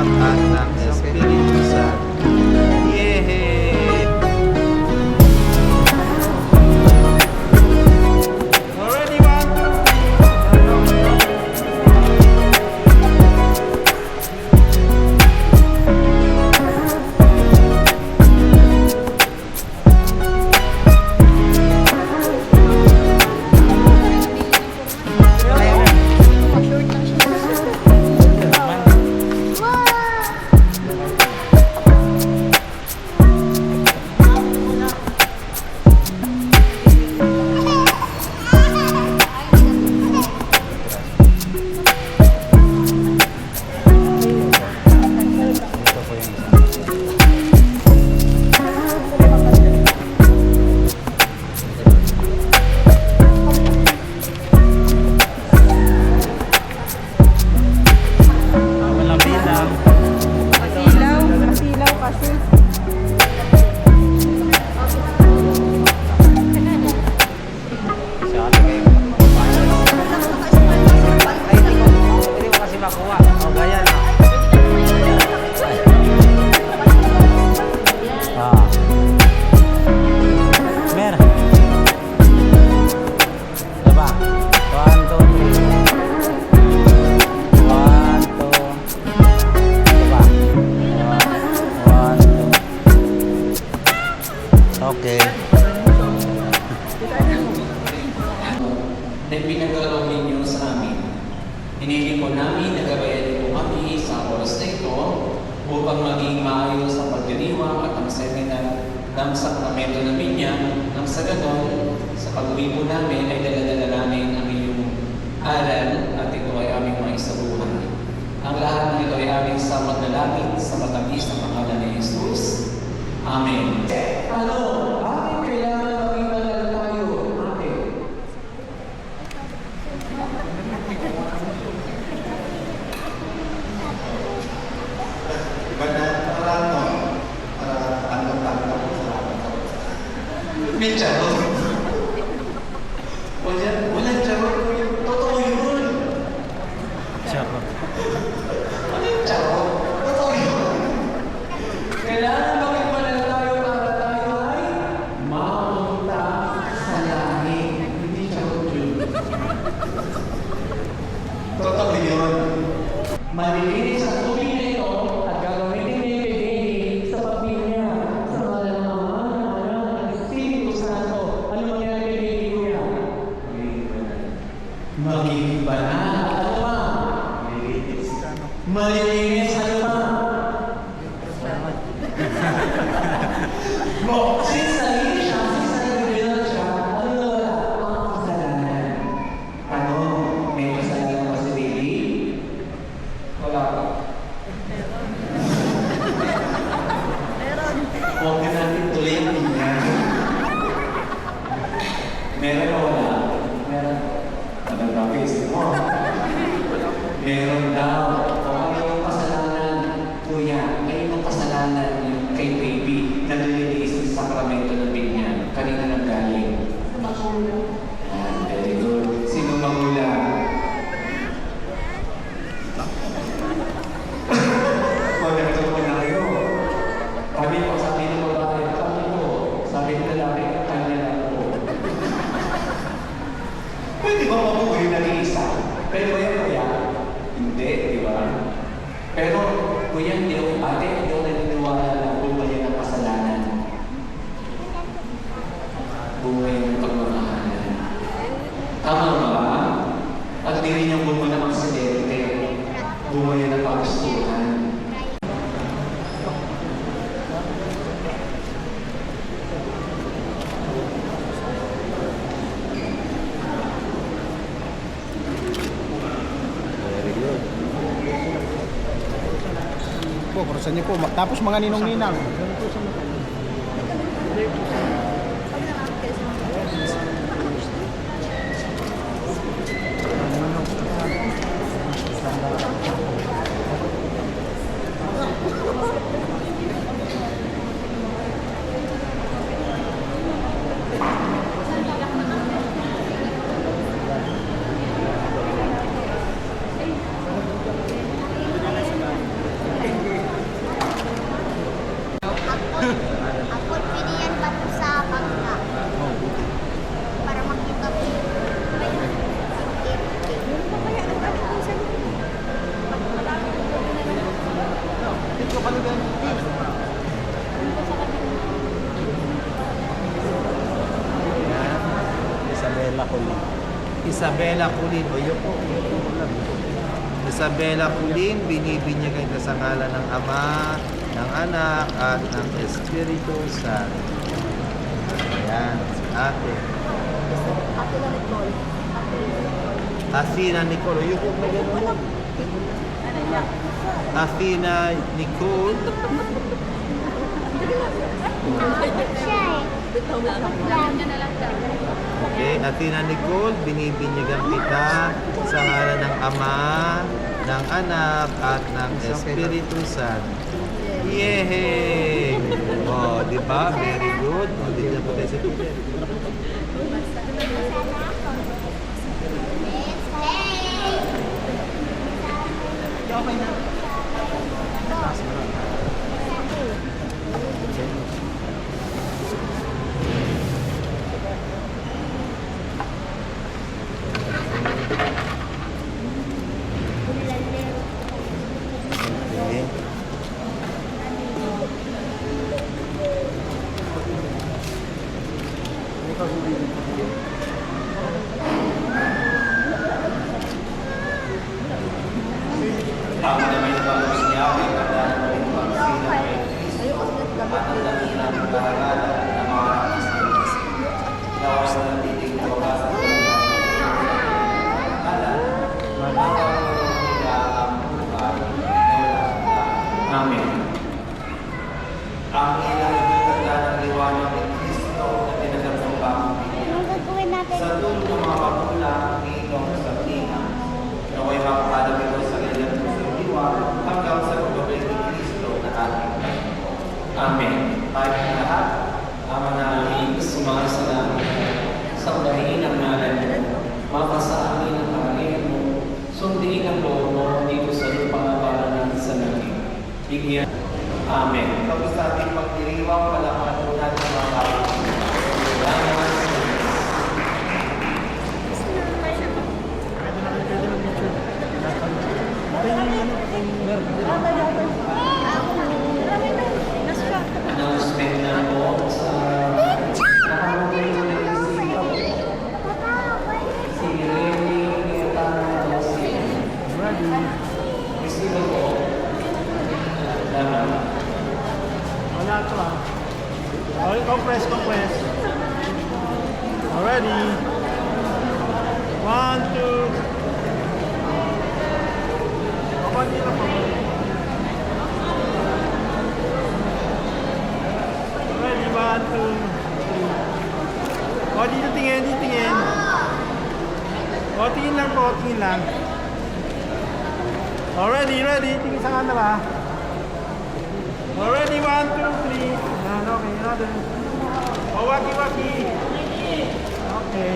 Anak at ng Espiritu Santo. Yehey! Already one, okay. Na pinagalaw ninyo sa amin. Hiniling po namin na gabayan po kami sa oras na ito upang maging maayos ang pagdiriwang at ang seminar ng sakramento namin yan. Nang sa ganon, sa pag-uwi po namin ay daladala namin ang iyong aral at ito ay aming mga isabuhan. Ang lahat ng ito ay aming sa magdalangin sa matamis na pangalan ni Jesus. Amen. Ano? Ating kailangan maging banal tayo. Amen. Iba na parang no, para tanggap-tanggap sa May charot. Walang charot. Totoo yun. Charot. Ano yung charot? Totoo yun. Kailangan maging banal tayo para tayo ay mapunta sa langit. Hindi charot yun. totoo yun. Malilinis ang tubig na ito at gagamitin ni Baby sa pagpili sa ngalan ng Ama, ng Anak, ng Espiritu Santo. Ano mangyari kay Baby Kuya? Magiging banal. Ano pa? Malilinis. Ano pa? Since nalinis siya, since nag-reveal siya, ano na wala? Ang kasalanan. Ano? May kasalanan ba si Baby? Wala pa. Huwag na natin tuloy ang tingnan. Meron o wala? Meron. Nagagapis mo. Meron daw. O ano yung kasalanan? Kuya, ngayon yung kasalanan yung kay Baby na nililinis sa sakramento ng binyan. Kanina nang galing. Very good. Sino magulang? Maganda po na kayo. Kami po, sabi ng babae, kami po. Sabi ng lalaki, kanya lang po. Pwede ba mabuhay na isa? Pero kuya, hindi, di ba? Pero kuya, hindi ako, ate, hindi ako naniniwala na buhay ng kasalanan. Buhay ng pagmamahalan. Tama ba? At di rin yung buhay ng aksidente. Buhay ng pagkastuhan. Po, kurusan niyo po. Tapos mga ninong-ninang. Isabella Colin. Isabella Culin. O yun po. Isabella Culin, binibinyagan ka sa ngalan ng Ama, ng Anak, at ng Espiritu Santo. Ayan, si ate. Ate na Nicole. Athena Nicole. O yun po may gano'n. Athena Nicole. Okay, Athena Nicole, binibinyagan kita sa ngalan ng Ama, ng Anak, at ng Espiritu Santo. Yay! Oh, di ba? Very good. Oh, di na po tayo sa Peter. Okay na. Okay. Tama naman yung pagkakas niya, ay pagdaan mo yung pagsina kay Kristo at ang dakilang pag-aaralan ng mga Kristo. Nawas na natitig na pagkasa ng mga alam, magkakaroon nila ang buhay na walang hanggan. Amen. Ang ilang pagkakala ng liwanag ni Kristo na tinatanong ba ang Biblia. Sa dulo ng mga pagulang ilong sa tina, naway makakalap ito sa ilang puso hanggang sa pagbabalik ni Kristo na ating Panginoon. Amen. Tayo ng lahat, Ama namin, sumama sa langit, sambahin ang ngalan mo, mapasa amin ang kaharian mo, sundin ang loob mo dito sa lupa para natin sa langit. Bigyan. Amen. Tapos sa ating pagdiriwang, palakpan po natin ang mga tao. Salamat sa Diyos. Announcement na po sa si Remy Cayetano si Resibo po. Salamat. Wala ito ah. Okay, compress. Already. 1, 2. Kapag dito po. Already, 1, 2. O, dito tingin. O, tingin lang. Already, ready. Tingin sa kanan ba? Already, 1, 2, 3. Yan, okay, another. O, waki. Okay.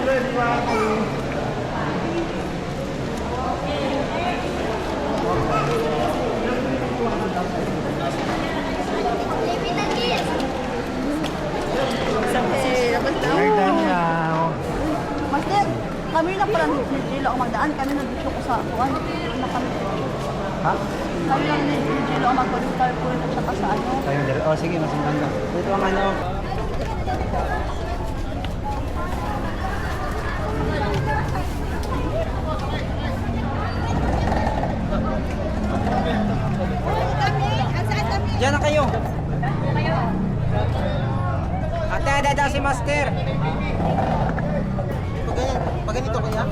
Ready, 1, 2. We're done now. Master, kami lang pala ni Jello ang magdaan. Kami nandito ko sa kuwan. Na kami. Ha? Kami lang ni Jello ang magpalitar po at saka sa ano. Tayo dito. Oh, sige, mas maganda. Ito ang ano. Diyan na kayo. Ate, dada si Master. Pag ganito kaya?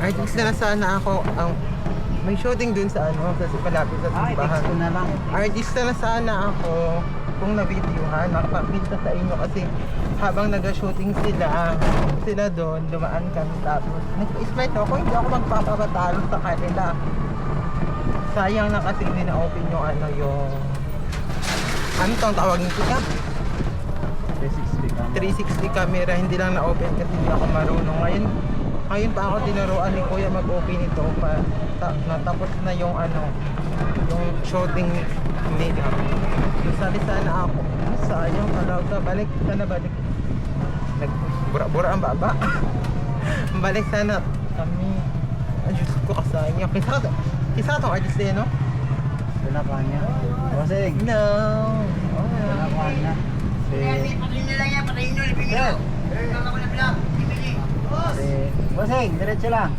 Artist na sana ako ang may shooting dun sa ano, sa palapit sa simbahan. text ko na lang. Artista na sana ako kung na-videohan, nakapakita sa inyo kasi habang nag-shooting sila doon, dumaan kami tapos nag-smile ako, hindi ako magpapapatalo sa kanila. Sayang na kasi hindi na-open yung ano yung ano tong tawag nito ka? 360 camera, hindi lang na-open kasi hindi ako marunong. Ngayon pa ako tinuruan ni Kuya mag-open ito pa natapos na yung ano yung shooting nila. Sali sana ako. Sayang talaga. Balik nagbura-bura ang baba. Balik sana kami. Ay, Diyos ko kasayang. Kisa ka tong artist din, no? Wala pa niya. Bossing. No. Wala pa niya. Bossing, diretso lang.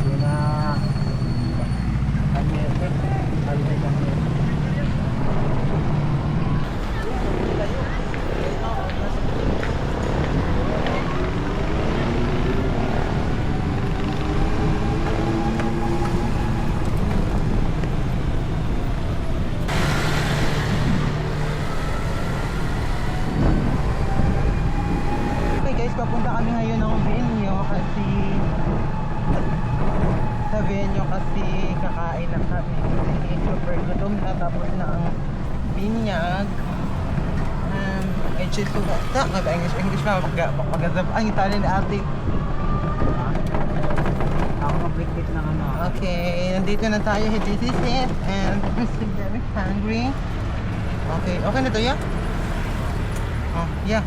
Sina... Okay guys, papunta kami ngayon ng venue kasi sa venue kasi kakain na kami kasi super gutom na tapos na ang binyag. English ko ba? English ba? Pagkazap ang Italian na ate. Ako complete ng ano. Okay, nandito na tayo. This is it and I'm still very hungry. Okay na to ya? Oh, yeah.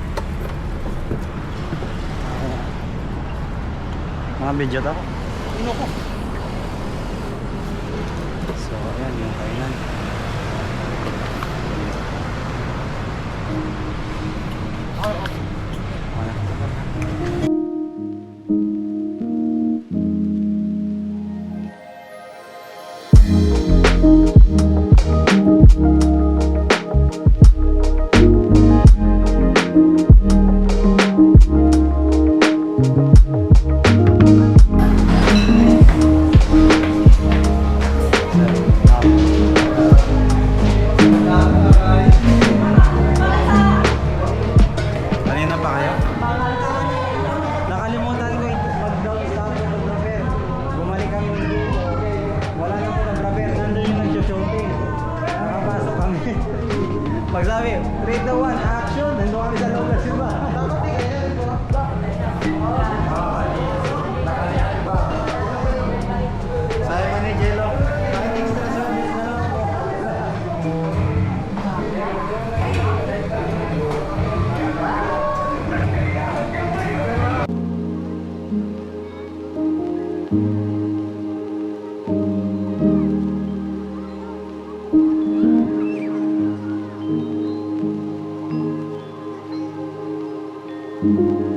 Mga video to. Ino ko. So, ayan yung kainan. Kanina pa kayo? Nakalimutan ko mag-down sa photographer. Bumalik kami dito. Wala nang photographer. Nandun yung nag-shooting. Nakapasok kami. Pagsabi, 3, 2, 1, action! Nandun kami sa loob na simba. Sabi pa ni Jello, kahit extra service na lang ako. Thank you.